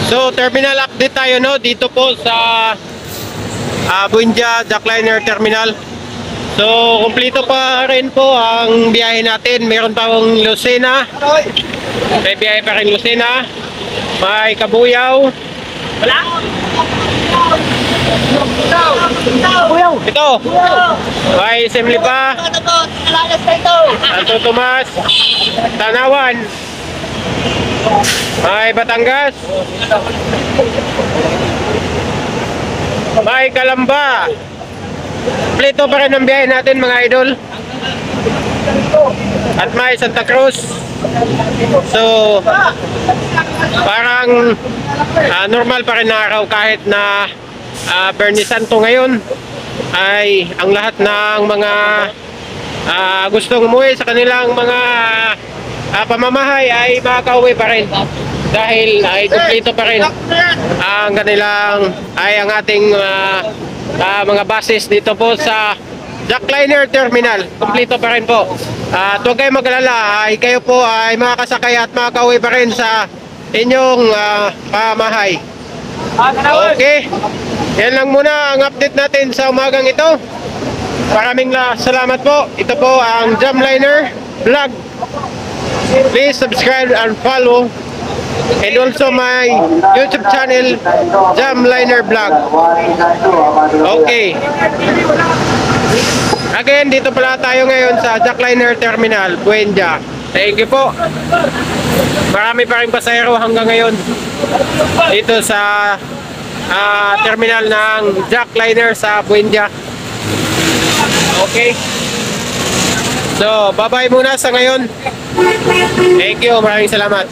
So, terminal update tayo, no? Dito po sa Buendia Jackliner Terminal. So, kumpleto pa rin po ang biyahe natin. Meron pa akong Lucena. May biyahe pa rin Lucena. May Kabuyaw. Wala? Ito. May Semli pa. Santo Tomas. Tanawan. May Batangas. May Calamba. Kompleto pa rin ang biyahe natin, mga idol. At may Santa Cruz. So, parang normal pa rin na araw kahit na Bernie Santo ngayon ay ang lahat ng mga gustong umuwi sa kanilang mga pamamahay ay makakauwi pa rin dahil ay kumpleto pa rin ang kanilang ang ating mga buses dito po sa Jackliner Terminal. Kumpleto pa rin po. At huwag kayong mag-alala, ay kayo po ay makakasakay at makakauwi pa rin sa inyong pamamahay. Okay, yan lang muna ang update natin sa umagang ito. Maraming salamat po. Ito po ang Jamliner Vlog. Please subscribe and follow, and also my YouTube channel, Jamliner Vlog. Okay. Again, dito pala tayo ngayon sa Jackliner Terminal, Buendia. Thank you po. Marami pa rin pasahero hanggang ngayon dito sa terminal ng Jackliner sa Buendia. Okay. So, bye-bye muna sa ngayon. Thank you. Maraming salamat.